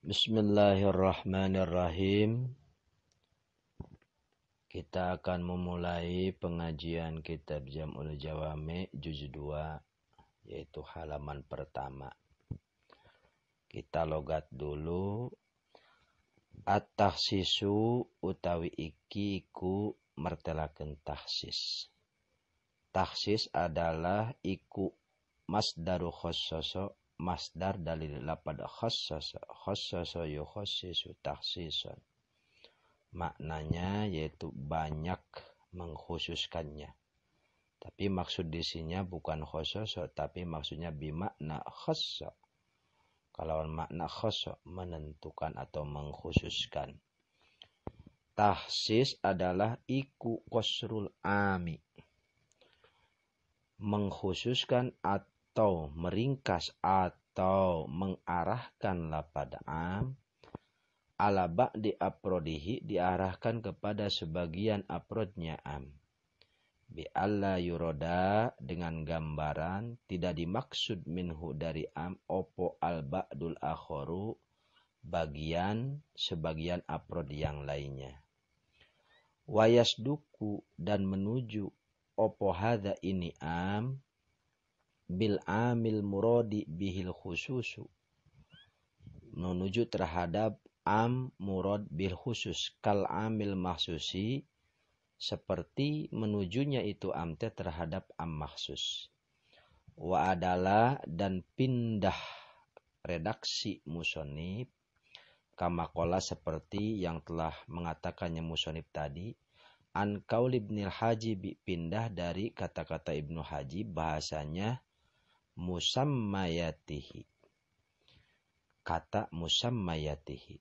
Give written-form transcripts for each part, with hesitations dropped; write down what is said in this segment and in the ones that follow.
Bismillahirrahmanirrahim. Kita akan memulai pengajian kitab Jam'ul Jawami juz 2, yaitu halaman pertama. Kita logat dulu. At-takhsisu utawi iki iku mertelakeun takhsis. Takhsis adalah iku masdaru khassasa, masdar dari lapad khassasa yukhassisu takhsisan. Maknanya yaitu banyak mengkhususkannya. Tapi maksud di sini bukan khassasa, tapi maksudnya bimakna khassa. Kalau makna khassa menentukan atau mengkhususkan. Takhsis adalah iku qasrul ami. Mengkhususkan atau meringkas atau mengarahkanlah pada am ala ba'di aprodihi, diarahkan kepada sebagian aprodnya am. Bi alla yuroda, dengan gambaran tidak dimaksud minhu dari am opo al ba'dul akhoru, sebagian aprod yang lainnya. Wayasduku, dan menuju opo hadha ini am bil amil muradi bihil khususu, menuju terhadap am murad bil khusus, kal amil mahsusi, seperti menujunya itu am terhadap am mahsus. Wa adalah, dan pindah redaksi musonib kamakola, seperti yang telah mengatakannya musonib tadi, an qaul ibnil haji, pindah dari kata-kata Ibnu Haji, bahasanya musammayatihi, kata musammayatihi.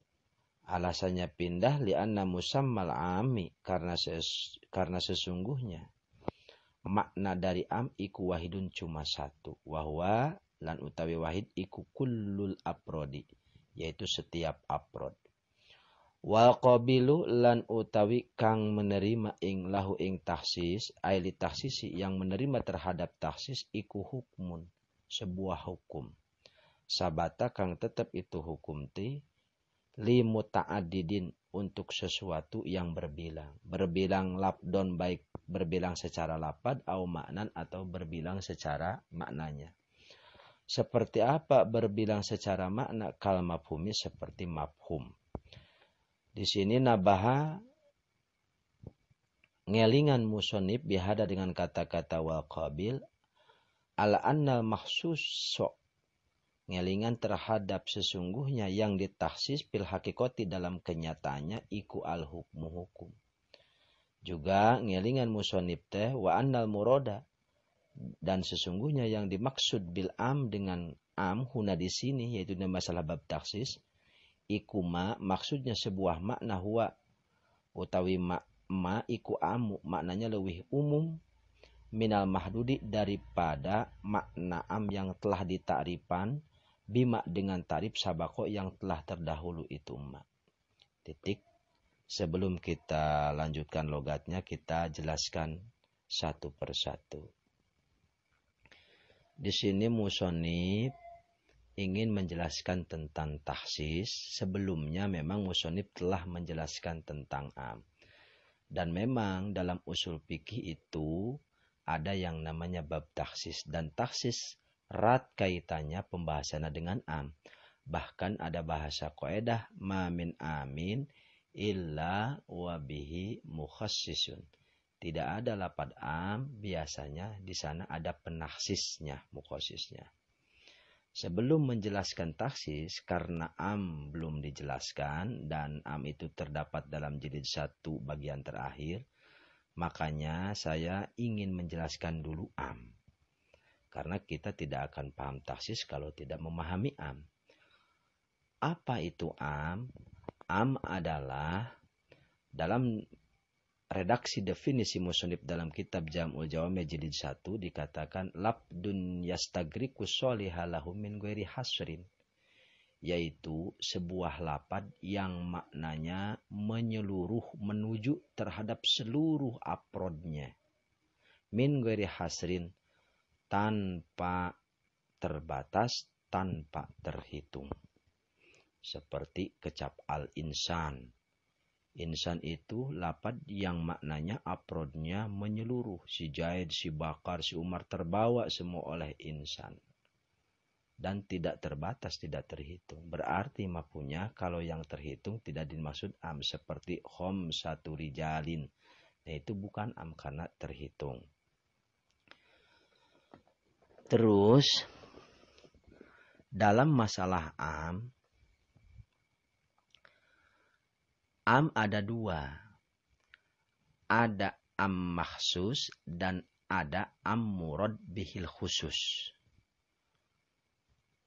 Alasannya pindah li'anna musammal ami, karena sesungguhnya makna dari am iku wahidun cuma satu, wahwa lan utawi wahid iku kullul aprodi, yaitu setiap aprod. Wal qabilu, lan utawi kang menerima ing lahu ing takhsis, aili takhsisi, yang menerima terhadap takhsis iku hukmun, sebuah hukum. Sabata, kang tetap itu hukum ti li muta'adidin, untuk sesuatu yang berbilang labdon, baik berbilang secara lapad au maknan, atau berbilang secara maknanya. Seperti apa berbilang secara makna? Kal mafhumi, seperti mafhum. Di sini nabaha ngelingan musonib bihada dengan kata-kata wal qabil ala annal mahsus, ngelingan terhadap sesungguhnya yang ditakhsis bil hakikati, dalam kenyataannya iku al hukmu, hukum. Juga ngelingan musonib teh wa annal muroda, dan sesungguhnya yang dimaksud bil am dengan am huna di sini, yaitu dalam masalah bab takhsis, iku ma, maksudnya sebuah makna, huwa utawi ma iku amu, maknanya lebih umum, minal mahdudi, daripada makna am yang telah ditakrifan, bima, dengan tarif sabako, yang telah terdahulu itu ma. Titik. Sebelum kita lanjutkan logatnya, kita jelaskan satu persatu. Di sini musonib ingin menjelaskan tentang takhsis. Sebelumnya memang musonib telah menjelaskan tentang am. Dan memang dalam usul fikih itu ada yang namanya bab takhsis, dan takhsis erat kaitannya pembahasannya dengan am. Bahkan ada bahasa qaedah ma min amin illa wa bihi mukhassisun. Tidak ada lapad am, biasanya di sana ada penakhsisnya, mukhassisnya. Sebelum menjelaskan takhsis, karena am belum dijelaskan dan am itu terdapat dalam jilid 1 bagian terakhir, makanya saya ingin menjelaskan dulu am. Karena kita tidak akan paham takhsis kalau tidak memahami am. Apa itu am? Am adalah, dalam redaksi definisi musonib dalam kitab Jam'ul Jawami jilid 1 dikatakan labdun yastagriku sholihalahu min ghairi hasrin, yaitu sebuah lapad yang maknanya menyeluruh, menuju terhadap seluruh aprodnya, min ghairi hasrin, tanpa terbatas, tanpa terhitung. seperti kecap al-insan. Insan itu lapad yang maknanya afrodnya menyeluruh. Si Zaid, si Bakar, si Umar terbawa semua oleh insan. Dan tidak terbatas, tidak terhitung. Berarti mapunya kalau yang terhitung tidak dimaksud am. Seperti satu rijalin. Nah itu bukan am karena terhitung. Terus dalam masalah am ada dua. Ada am maksus dan ada am murad bihil khusus.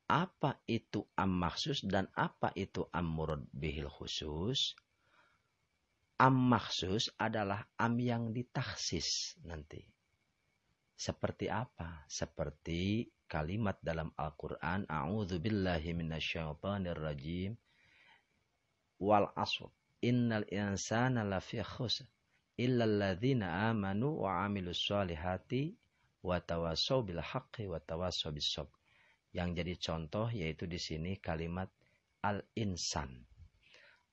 Apa itu am maksus dan apa itu am murad bihil khusus? Am maksus adalah am yang ditaksis nanti. Seperti apa? Seperti kalimat dalam Al-Quran, A'udzubillahi minasyaitonirrajim, wal asr, innal insana lafi khusr, illal ladzina amanu wa amilus solihati, wa tawassaw bil haqqi wa tawassaw bis sabr. Yang jadi contoh yaitu di sini kalimat al-insan.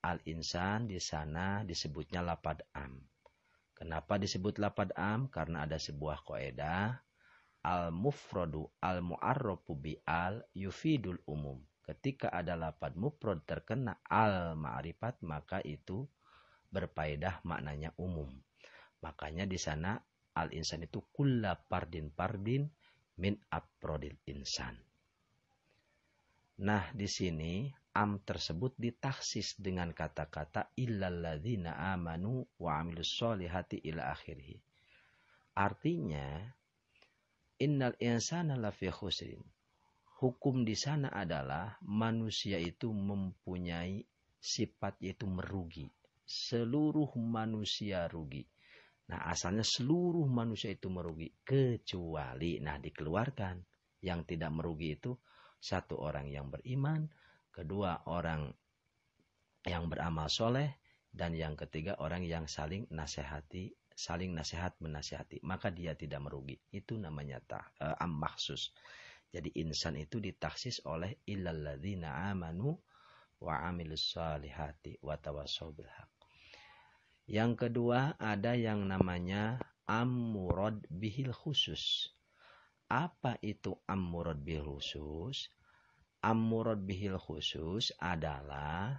Al-insan di sana disebutnya lapad am. Kenapa disebut lapad am? Karena ada sebuah kaidah al-mufradu al-mu'arrafu bi al yufidul umum. Ketika ada lapad mufrad terkena al-ma'rifat maka itu berfaedah maknanya umum. Makanya di sana al-insan itu kulla pardin min afrodil insan. Nah, di sini am tersebut ditaksis dengan kata-kata illalladzina amanu wa amilus solihati ila akhirih. Artinya innal insana lafi khusrin. Hukum di sana adalah manusia itu mempunyai sifat yaitu merugi. Seluruh manusia rugi. Nah, asalnya seluruh manusia itu merugi kecuali dikeluarkan yang tidak merugi itu satu orang yang beriman, kedua orang yang beramal soleh, dan yang ketiga orang yang saling nasihat menasihati. Maka dia tidak merugi. Itu namanya am maksus. Jadi insan itu ditaksis oleh illalladzina amanu wa amilus solihati wa tawassaw bil haqq. Yang kedua ada yang namanya am murad bihil khusus. Apa itu am murad bihil khusus? Am murad bihil khusus adalah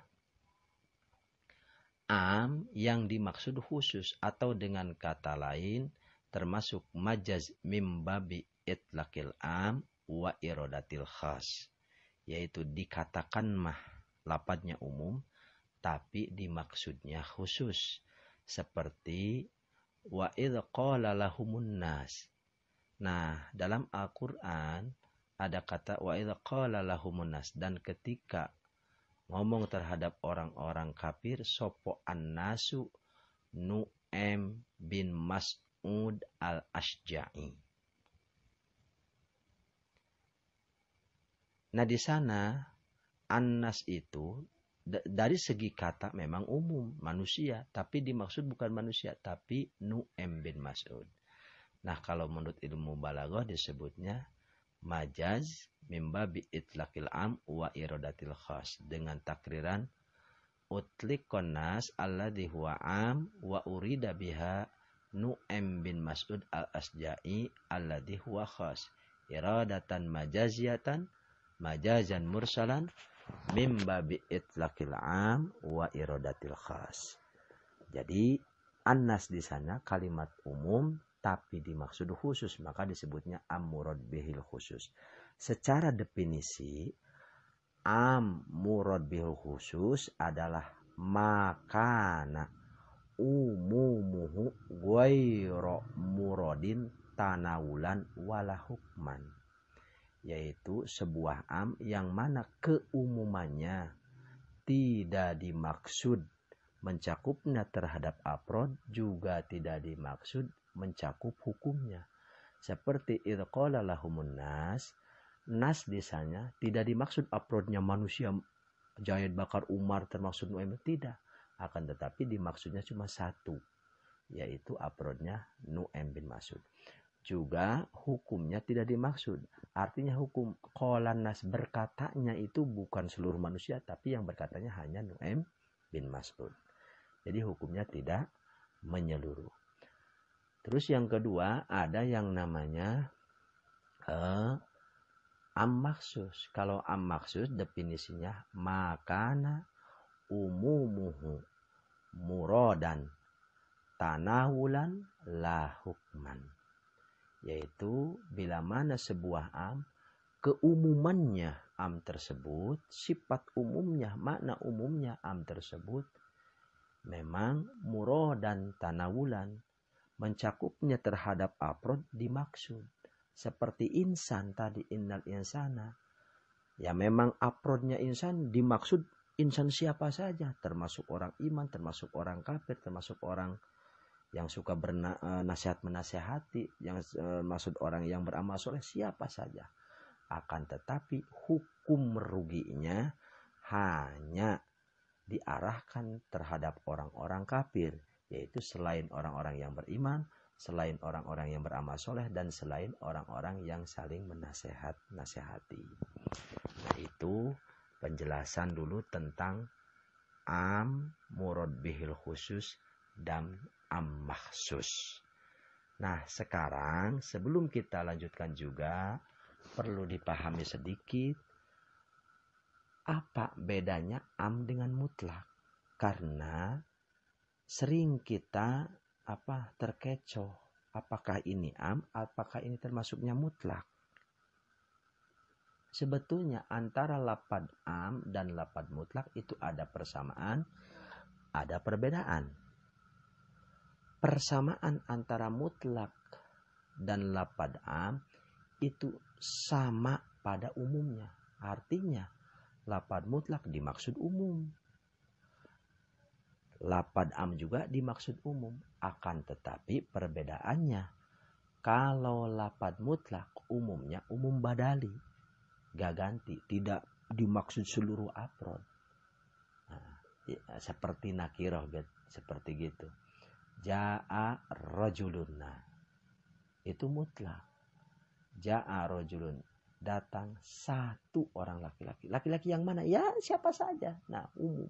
am yang dimaksud khusus atau dengan kata lain termasuk majaz mim babi itlaqil am wa iradatil khas. Yaitu dikatakan mah lapadnya umum tapi dimaksudnya khusus. Seperti wa idh qala lahumun nas. Nah, dalam Al-Quran ada kata wa idh qala lahumun nas. Dan ketika ngomong terhadap orang-orang kafir, sopo an-nasu Nu'aim bin Mas'ud al-Ashja'i. Nah, di sana an-nas itu dari segi kata memang umum manusia, tapi dimaksud bukan manusia, tapi Nu'aim bin Mas'ud. Nah, kalau menurut ilmu balaghah disebutnya majaz mimbabi itlaqil am wa iradatil khas, dengan takriran utliqon nas alladhi huwa am wa urida biha Nu'aim bin Mas'ud al-Asja'i alladhi huwa khas iradatan majaziyatan majazan mursalan mimbabi itlaqil am wa iradatil khas. Jadi annas di sana kalimat umum tapi dimaksud khusus, maka disebutnya am murad bihil khusus. Secara definisi am murad bihil khusus adalah makana umumuhu ghairu muradin tanawulan wala hukman. Yaitu sebuah am yang mana keumumannya tidak dimaksud mencakupnya terhadap afrod, juga tidak dimaksud mencakup hukumnya. Seperti idh qala lahumun nas. Nas di sana tidak dimaksud afrodnya manusia Zaid, Bakar, Umar termasuk Nu'aim, tidak. Akan tetapi dimaksudnya cuma satu, yaitu afrodnya Nu'aim bin Mas'ud. juga hukumnya tidak dimaksud. Artinya hukum qalan nas berkatanya itu bukan seluruh manusia, tapi yang berkatanya hanya Nu'aim bin Mas'ud. Jadi hukumnya tidak menyeluruh. Terus yang kedua ada yang namanya am maksus. Kalau am maksus definisinya makana umumuhu muradan tanawulan la hukman. Yaitu bila mana sebuah am, keumumannya am tersebut, sifat umumnya, makna umumnya am tersebut memang muradan tanawulan, mencakupnya terhadap afrod dimaksud. Seperti insan tadi, innal insana. Ya memang afrodnya insan dimaksud insan siapa saja, termasuk orang iman, termasuk orang kafir, termasuk orang yang suka bernasihat menasehati, yang maksud orang yang beramal soleh, siapa saja. Akan tetapi hukum meruginya hanya diarahkan terhadap orang-orang kafir, yaitu selain orang-orang yang beriman, selain orang-orang yang beramal soleh, dan selain orang-orang yang saling menasehati. Nah, itu penjelasan dulu tentang am, murad bihil khusus, dan am makhsus. Nah, sekarang sebelum kita lanjutkan juga perlu dipahami sedikit apa bedanya am dengan mutlak. Karena sering kita terkecoh, apakah ini am, apakah ini termasuknya mutlak. Sebetulnya antara lafaz am dan lafaz mutlak itu ada persamaan, ada perbedaan. Persamaan antara mutlak dan lafaz am itu sama pada umumnya. Artinya lafaz mutlak dimaksud umum, lafaz am juga dimaksud umum. Akan tetapi perbedaannya, kalau lafaz mutlak umumnya umum badali, gak ganti, tidak dimaksud seluruh afrod. Nah, seperti nakiroh, seperti gitu. Ja'a rajulun, itu mutlak. Ja'a rajulun, datang satu orang laki-laki. Laki-laki yang mana? Ya siapa saja. Nah, umum.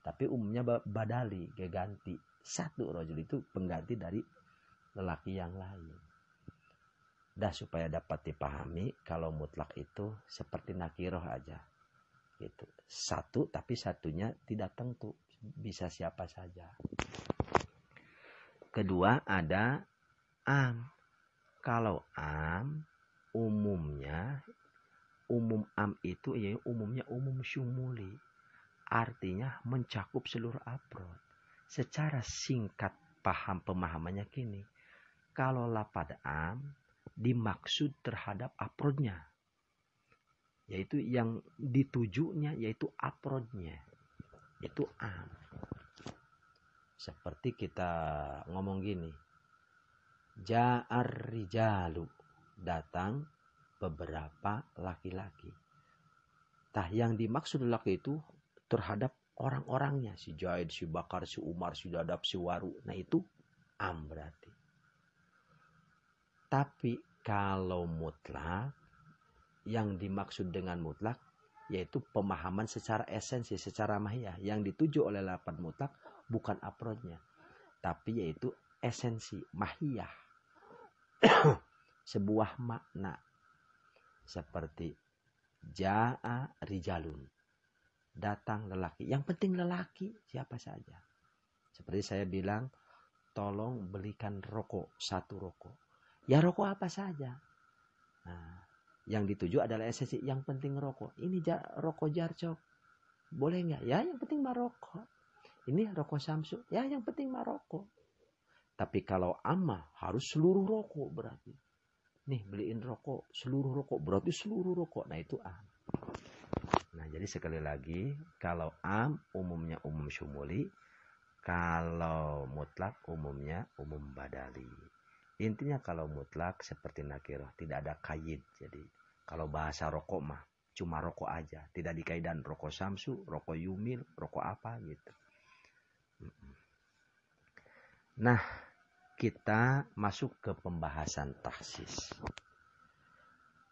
Tapi umumnya badali, ganti. Satu rajul itu pengganti dari lelaki yang lain. Dah supaya dapat dipahami, kalau mutlak itu seperti nakiroh aja. Gitu. Satu, tapi satunya tidak tentu. Bisa siapa saja. Kedua ada am. Kalau am, umumnya, umum am itu ya umumnya umum syumuli. Artinya mencakup seluruh afrod. Secara singkat pemahamannya gini. Kalau lafaz am dimaksud terhadap afrodnya. Yaitu yang ditujunya yaitu afrodnya. Itu am. Seperti kita ngomong gini. Ja'ar rijalu, datang beberapa laki-laki. Tah yang dimaksud laki itu terhadap orang-orangnya. Si Jaid, si Bakar, si Umar, si Dadap, si Waru. Nah itu am berarti. Tapi kalau mutlak, yang dimaksud dengan mutlak yaitu pemahaman secara esensi, secara mahiyah. Yang dituju oleh lafaz mutlak bukan afrodnya, tapi yaitu esensi, mahiyah. Sebuah makna. Seperti ja'a rijalun, datang lelaki. Yang penting lelaki, siapa saja. Seperti saya bilang, tolong belikan rokok, satu rokok. Ya rokok apa saja. Nah, yang dituju adalah esensi, yang penting rokok. Ini rokok Jarcok, boleh nggak? Ya yang penting mah rokok. Ini rokok Samsu, ya yang penting mah rokok. Tapi kalau amma harus seluruh rokok berarti. Nih beliin rokok, seluruh rokok berarti seluruh rokok. Nah itu am. Nah jadi sekali lagi, kalau am umumnya umum syumuli, kalau mutlak umumnya umum badali. Intinya kalau mutlak seperti nakiroh, tidak ada kaid. Jadi kalau bahasa rokok mah cuma rokok aja, tidak dikaidan rokok Samsu, rokok Yumil, rokok apa gitu. Nah, kita masuk ke pembahasan taksis.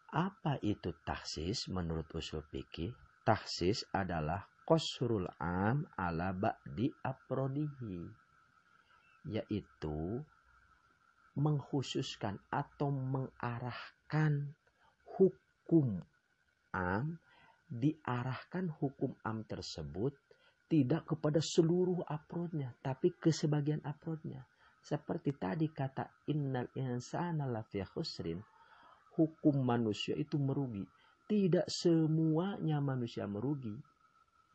Apa itu taksis menurut usul fikih? Taksis adalah qasrul am ala ba'di afrodihi, yaitu mengkhususkan atau mengarahkan hukum am, diarahkan hukum am tersebut tidak kepada seluruh afrodnya, tapi ke sebagian afrodnya. Seperti tadi kata innal insana lafi khusrin, hukum manusia itu merugi. Tidak semuanya manusia merugi,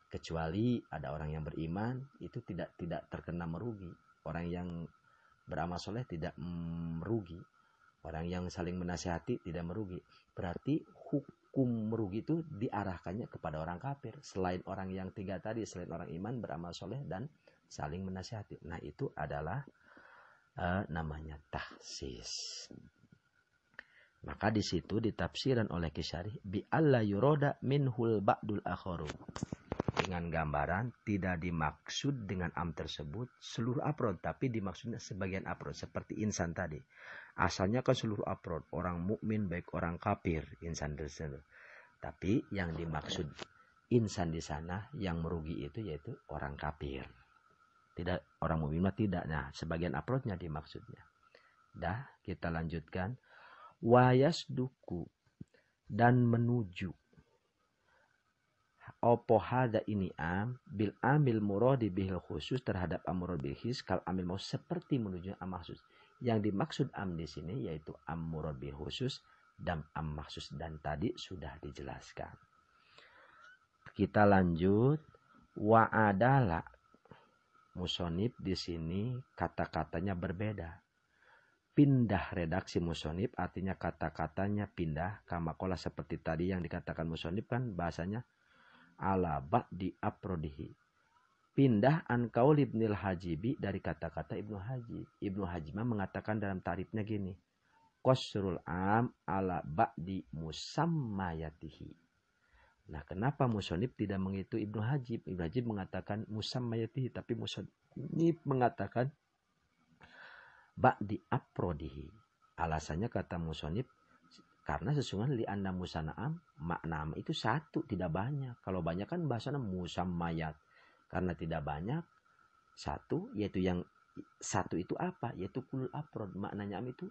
kecuali ada orang yang beriman itu tidak terkena merugi. Orang yang beramal soleh tidak merugi. Orang yang saling menasihati tidak merugi. Berarti hukum merugi itu diarahkannya kepada orang kafir. Selain orang yang tiga tadi, selain orang iman, beramal soleh, dan saling menasihati. Nah itu adalah namanya taksis. Maka di situ ditafsiran oleh Kisyari bi alla yuroda minhul ba'dul akharu. Dengan gambaran tidak dimaksud dengan am tersebut seluruh afrod, tapi dimaksudnya sebagian afrod, seperti insan tadi. Asalnya kan seluruh afrod, orang mukmin baik orang kafir, insan tersebut. Tapi yang dimaksud insan di sana yang merugi itu yaitu orang kafir. Tidak orang mukmin mah tidak. Nah, sebagian afrodnya dimaksudnya. Dah, kita lanjutkan. Wayasduku, dan menuju. Opo hada ini am bil amil muradi bihil khusus terhadap amurad bil khis kal amil mau seperti menuju am maksus. Yang dimaksud am di sini yaitu am murad bil khusus dan am maksus, dan tadi sudah dijelaskan. Kita lanjut. Wa adalah musonib di sini kata-katanya berbeda. Pindah redaksi musonib artinya kata-katanya pindah. Kamakola seperti tadi yang dikatakan musonib kan bahasanya ala ba'di afrodihi. Pindah an qaul Ibnul Hajibi dari kata-kata Ibnu Hajib. Ibnu Hajib mengatakan dalam tarifnya gini. Qasrul am ala ba'di musammayatihi. Nah, kenapa musonib tidak mengitu Ibnu Hajib? Ibnu Hajib mengatakan musammayatihi, tapi musonib mengatakan ba'di afrodihi. Alasannya kata musonib, karena sesungguhnya li anna musana'am makna itu satu, tidak banyak. Kalau banyak kan bahasanya musammayat. Karena tidak banyak, satu, yaitu yang satu itu apa? Yaitu kulul afrod. Maknanya am itu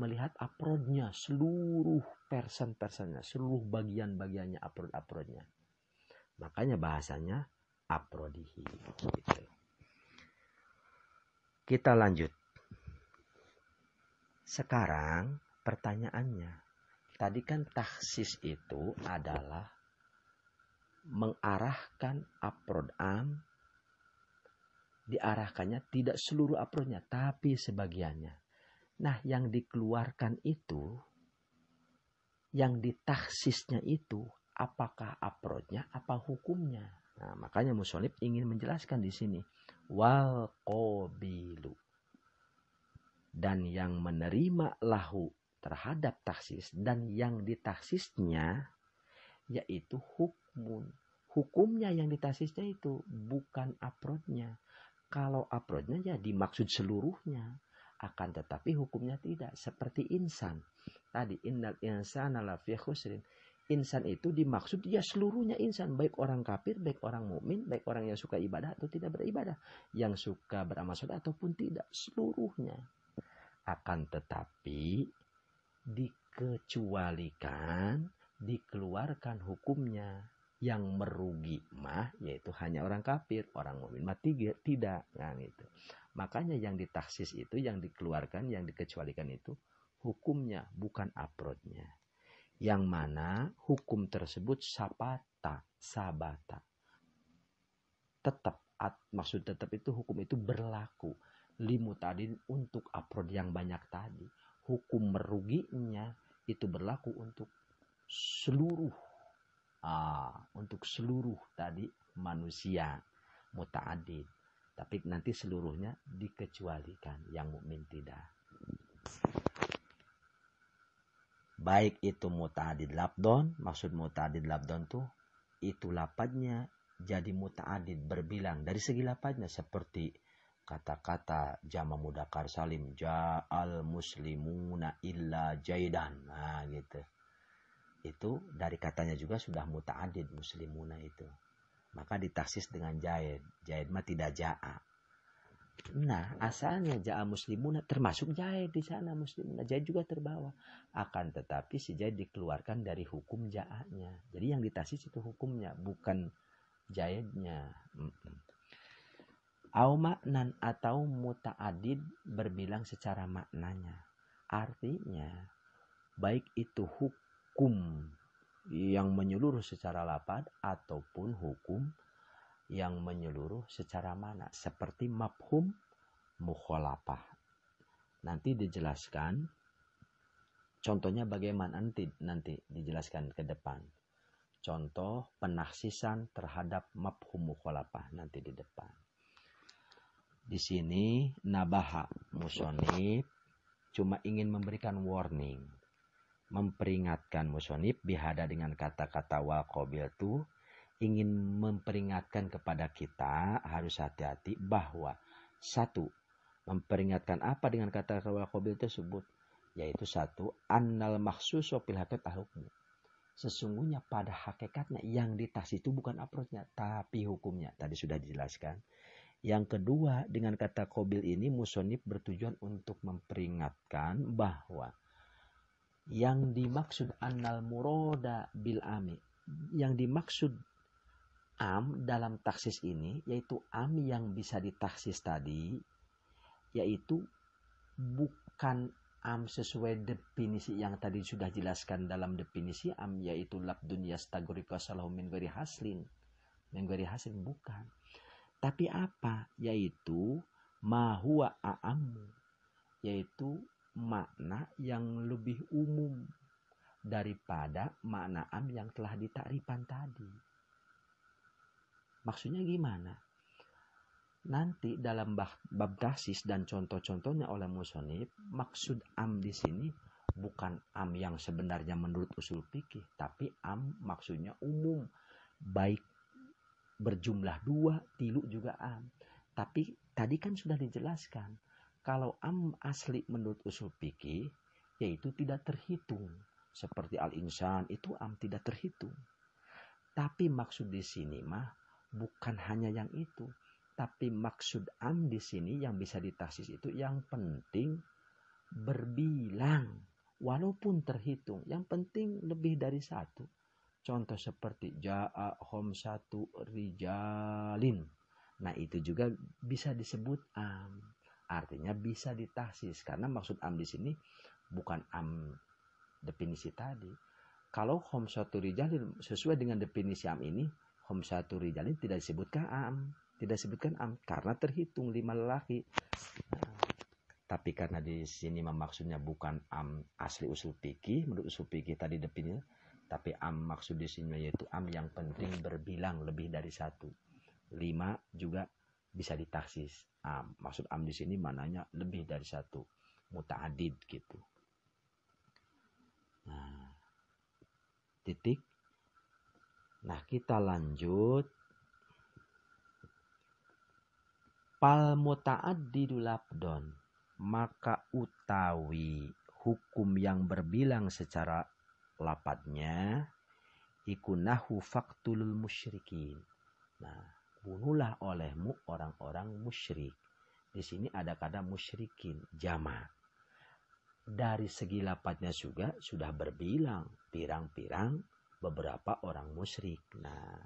melihat afrodnya, seluruh persen-persennya, seluruh bagian-bagiannya, afrod-afrodnya. Makanya bahasanya afrodihi. Gitu. Kita lanjut. Sekarang pertanyaannya, tadi kan taksis itu adalah mengarahkan afrod am, diarahkannya tidak seluruh afrodnya, tapi sebagiannya. Nah, yang dikeluarkan itu, yang ditaksisnya itu, apakah afrodnya, apa hukumnya? Nah, makanya musonib ingin menjelaskan di sini. Wal qabilu. Dan yang menerima lahu terhadap taksis, dan yang ditaksisnya, yaitu hukmun. Hukumnya yang ditaksisnya itu bukan afrodnya. Kalau afrodnya ya dimaksud seluruhnya. Akan tetapi hukumnya tidak. Seperti insan. Tadi innal insana lafi khusrin. Insan itu dimaksud ya seluruhnya insan. Baik orang kafir, baik orang mukmin, baik orang yang suka ibadah atau tidak beribadah. Yang suka beramal soleh ataupun tidak. Seluruhnya. Akan tetapi dikecualikan, dikeluarkan hukumnya. Yang merugi mah yaitu hanya orang kafir. Orang mukmin mah tidak. Nah, gitu. Makanya yang ditaksis itu, yang dikeluarkan, yang dikecualikan itu hukumnya, bukan afrodnya. Yang mana hukum tersebut sabata. Tetap, maksud tetap itu hukum itu berlaku. Limutadin untuk afrod yang banyak tadi. Hukum meruginya itu berlaku untuk seluruh. Untuk seluruh tadi manusia muta'adid. Tapi nanti seluruhnya dikecualikan, yang mukmin tidak. Baik itu muta'adid labdon, maksud muta'adid labdon tuh itu lapadznya jadi muta'adid berbilang dari segi lapadznya, seperti kata-kata jama mudzakkar salim, ja'al muslimuna illa jaidan. Nah, gitu. Itu dari katanya juga sudah muta'adid muslimuna itu. Maka ditaksis dengan jaid. Jaid mah tidak ja'a. Nah, asalnya ja'a muslimuna termasuk jaid di sana muslimuna. Jaid juga terbawa. Akan tetapi si jaid dikeluarkan dari hukum ja'anya. Jadi yang ditaksis itu hukumnya, bukan jaidnya. Au maknan atau muta'adid berbilang secara maknanya. Artinya, baik itu hukum yang menyeluruh secara lafaz ataupun hukum yang menyeluruh secara makna, seperti mafhum mukhalafah. Nanti dijelaskan contohnya bagaimana, nanti dijelaskan ke depan. Contoh penaksisan terhadap mafhum mukhalafah nanti di depan. Di sini nabaha musonib cuma ingin memberikan warning, memperingatkan musonib bihada dengan kata-kata wal qabil itu ingin memperingatkan kepada kita harus hati-hati bahwa satu, memperingatkan apa dengan kata-kata wal qabil tersebut, yaitu satu, annal makhsusu fil haqiqati hukmu. Sesungguhnya pada hakikatnya yang ditaksis itu bukan approach-nya tapi hukumnya. Tadi sudah dijelaskan. Yang kedua, dengan kata qabil ini musonib bertujuan untuk memperingatkan bahwa yang dimaksud annal muroda bil ami, yang dimaksud am dalam taksis ini yaitu am yang bisa ditaksis tadi, yaitu bukan am sesuai definisi yang tadi sudah jelaskan dalam definisi am, yaitu labdun yastagriqu salahu min ghairi haslin. Min ghairi haslin bukan. Tapi apa? Yaitu ma huwa a'ammu, yaitu makna yang lebih umum daripada makna am yang telah ditakrifkan tadi. Maksudnya gimana? Nanti dalam bab taksis dan contoh-contohnya oleh musonib, maksud am di sini bukan am yang sebenarnya menurut usul fikih, tapi am maksudnya umum, baik berjumlah 2, 3 juga am. Tapi tadi kan sudah dijelaskan, kalau am asli menurut usul fikih yaitu tidak terhitung. Seperti al-insan itu am tidak terhitung. Tapi maksud di sini mah bukan hanya yang itu, tapi maksud am di sini yang bisa ditaksis itu yang penting berbilang, walaupun terhitung, yang penting lebih dari satu. Contoh seperti ja'a khamsatu rijalin. Nah, itu juga bisa disebut am. Artinya bisa ditaksis karena maksud am di sini bukan am definisi tadi. Kalau khamsatu rijalin sesuai dengan definisi am ini, khamsatu rijalin tidak disebutkan am, tidak disebutkan am karena terhitung 5 lelaki. Nah, tapi karena di sini maksudnya bukan am asli usul fikih, menurut usul fikih tadi definisinya, tapi am maksud di sini yaitu am yang penting berbilang lebih dari 1. 5 juga bisa ditaksis am. Maksud am di sini mananya lebih dari 1, muta'adid gitu. Nah, titik. Nah, kita lanjut. Pal muta'addidu labdon, maka utawi hukum yang berbilang secara lapadnya ikunahu faktulul musyrikin. Nah, bunuhlah olehmu orang-orang musyrik. Di sini ada kata musyrikin jama. Dari segi lapadnya juga sudah berbilang pirang-pirang beberapa orang musyrik. Nah,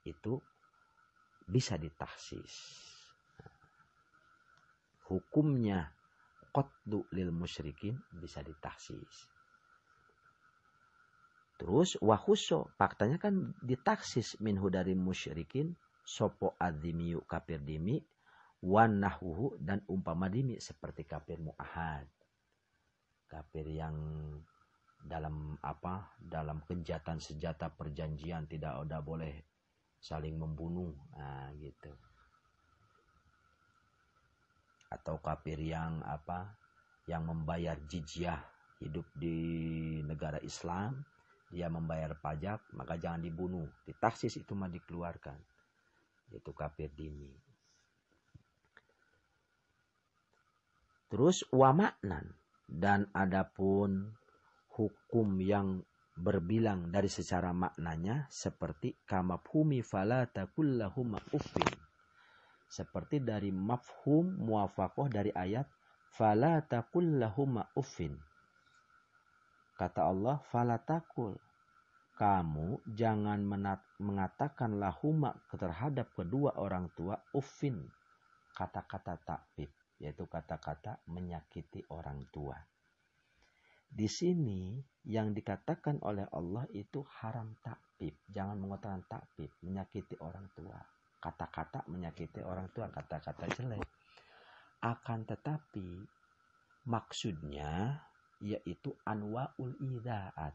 itu bisa ditaksis. Hukumnya qatlu lil musyrikin bisa ditaksis. Terus wahuso, faktanya kan ditaksis minhu dari musyrikin sopo adzimiyu kafir dimi wan nahwuhu dan umpama dimi seperti kafir muahad. Kafir yang dalam dalam kejahatan senjata perjanjian tidak ada boleh saling membunuh, nah gitu. Atau kafir yang yang membayar jizyah, hidup di negara Islam, dia membayar pajak, maka jangan dibunuh, ditaksis itu mah dikeluarkan. Itu kafir dimi. Terus wa maknan, dan adapun hukum yang berbilang dari secara maknanya seperti kamafhumi fala taqul lahum uffin. Seperti dari mafhum muwafaqah dari ayat fala taqul lahum uffin. Kata Allah fala taqul, kamu jangan mengatakan lahuma terhadap kedua orang tua uffin, kata-kata takbib, yaitu kata-kata menyakiti orang tua. Di sini yang dikatakan oleh Allah itu haram takbib. Jangan mengatakan takbib, menyakiti orang tua. Kata-kata menyakiti orang tua, kata-kata jelek. Akan tetapi maksudnya yaitu anwa'ul idha'at,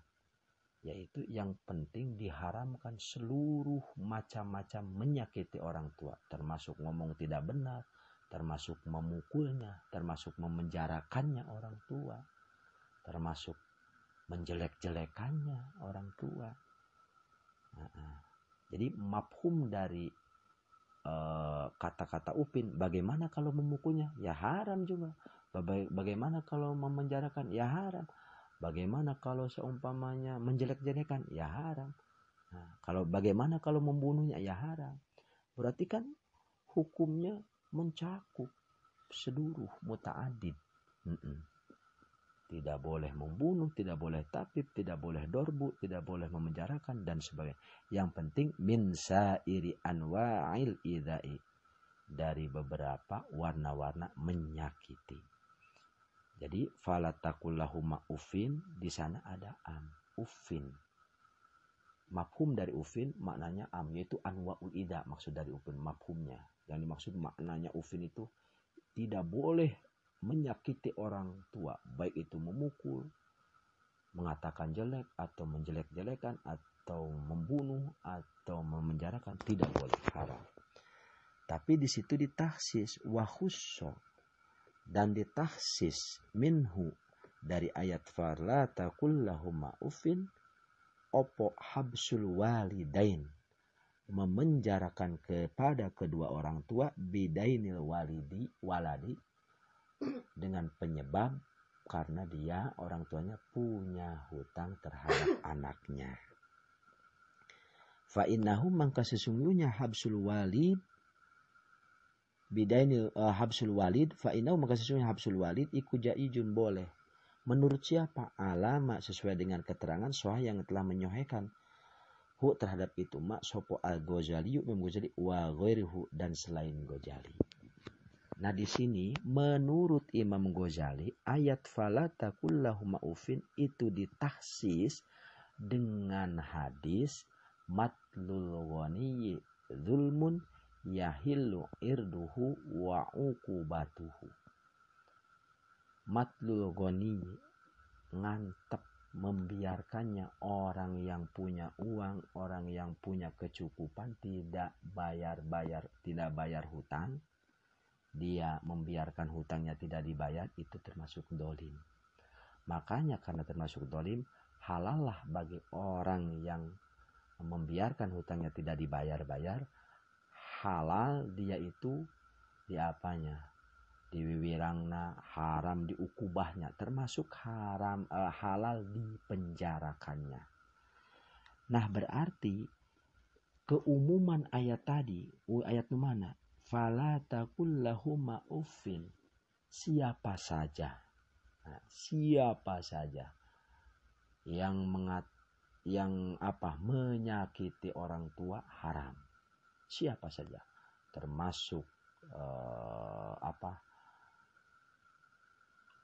yaitu yang penting diharamkan seluruh macam-macam menyakiti orang tua, termasuk ngomong tidak benar, termasuk memukulnya, termasuk memenjarakannya orang tua, termasuk menjelek-jelekannya orang tua. Jadi mafhum dari kata-kata upin, bagaimana kalau memukulnya? Ya haram juga. Bagaimana kalau memenjarakan? Ya haram. Bagaimana kalau seumpamanya menjelek-jelekan? Ya haram. Nah, bagaimana kalau membunuhnya? Ya haram. Berarti kan hukumnya mencakup seluruh muta'adid. Tidak boleh membunuh, tidak boleh takbib, tidak boleh dorbu, tidak boleh memenjarakan dan sebagainya. Yang penting min sa'iri anwa'il idha'i, dari beberapa warna-warna menyakiti. Jadi fala taqul lahum uffin, di sana ada uffin. Mafhum dari uffin maknanya yaitu anwa'ul idha, maksud dari uffin mafhumnya. Yang dimaksud maknanya uffin itu tidak boleh menyakiti orang tua, baik itu memukul, mengatakan jelek atau menjelek-jelekan atau membunuh atau memenjarakan, tidak boleh, haram. Tapi di situ ditahsis wa khusso, dan ditahsis minhu dari ayat fala taqul lahum uffin opo habsul walidain, memenjarakan kepada kedua orang tua bidainil waladi dengan penyebab karena dia orang tuanya punya hutang terhadap anaknya. Fa innahum, maka sesungguhnya habsul walid bidainil habsul walid, fa innahu, maka sesungguhnya habsul walid iku jaizun, boleh. Menurut siapa? Alama, sesuai dengan keterangan soh yang telah menyohekan hu terhadap itu mak sopo al-Ghazali, Imam Ghazali wa ghairuhu, dan selain Ghazali. Nah di sini menurut Imam Ghazali ayat fala taqul lahum uffin itu ditahsis dengan hadis matlul ghani zulmun yahillu irduhu wa uqubatuhu. Matlul ghani, ngantep, membiarkannya orang yang punya uang, orang yang punya kecukupan, tidak bayar hutang, dia membiarkan hutangnya tidak dibayar, itu termasuk dolim. Makanya karena termasuk dolim, halallah bagi orang yang membiarkan hutangnya tidak dibayar-bayar, halal dia itu diwiwirangna, haram diukubahnya, termasuk halal dipenjarakannya. Nah berarti keumuman ayat tadi, ayat mana? Fala taqul lahum uffin, siapa saja yang menyakiti orang tua haram. Siapa saja, termasuk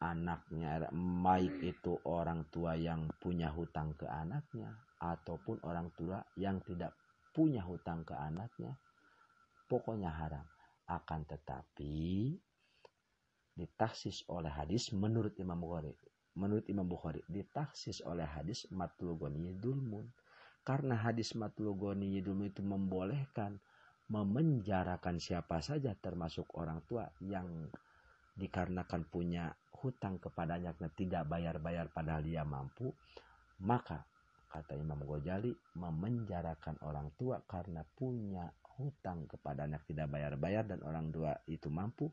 anaknya, baik itu orang tua yang punya hutang ke anaknya ataupun orang tua yang tidak punya hutang ke anaknya, pokoknya haram. Akan tetapi ditahsis oleh hadis menurut Imam Bukhari ditahsis oleh hadis matlul ghani dulmun, karena hadis matlul ghani dulmun itu membolehkan memenjarakan siapa saja termasuk orang tua yang dikarenakan punya hutang kepadanya tidak bayar-bayar padahal dia mampu. Maka kata Imam Ghazali, memenjarakan orang tua karena punya hutang kepada anak tidak bayar-bayar dan orang tua itu mampu,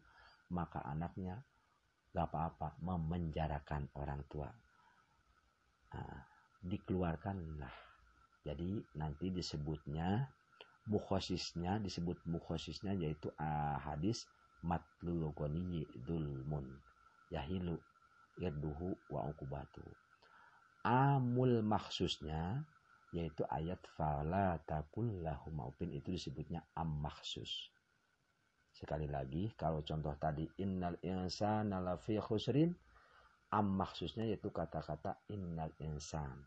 maka anaknya gak apa-apa memenjarakan orang tua. Nah, dikeluarkanlah. Jadi nanti disebutnya mukhosisnya yaitu hadis matlul ghani dzulmun yahilu irduhu wa uqubatu. Amul maksusnya yaitu ayat fala takul lahum maupin, itu disebutnya am maksus. Sekali lagi, kalau contoh tadi innal insana lafi khusrin, am maksusnya yaitu kata-kata innal insan.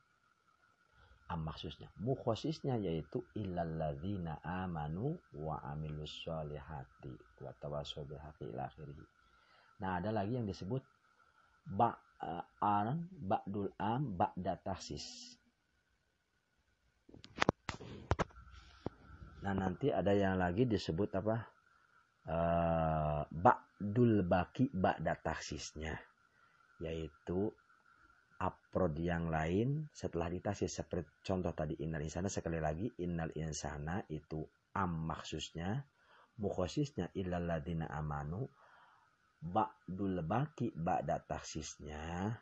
Am maksusnya, mukhosisnya yaitu illal ladzina amanu wa amilus sholihati wa tawassaw bil haqqi ila akhirih. Nah, ada lagi yang disebut ba'dul am ba'da tahsis. Nah, nanti ada yang lagi disebut apa? Ba'dul baki ba'da taksisnya, yaitu aprod yang lain setelah ditasis. Seperti contoh tadi innal insana, sekali lagi innal insana itu am maksusnya, mukhosisnya illal ladzina amanu, ba'dul baki ba'da taksisnya,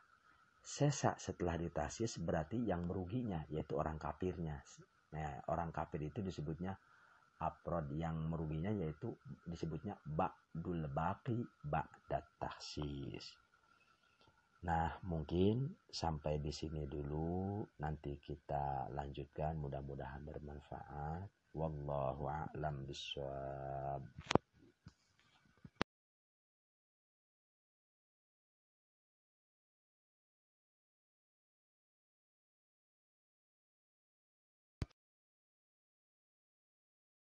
sesa setelah ditasis berarti yang meruginya yaitu orang kafirnya. Nah, orang kafir itu disebutnya aprod, yang meruginya yaitu disebutnya ba'dul baqi ba'da tahsis. Nah, mungkin sampai di sini dulu, nanti kita lanjutkan, mudah-mudahan bermanfaat. Wallahu a'lam bishawab.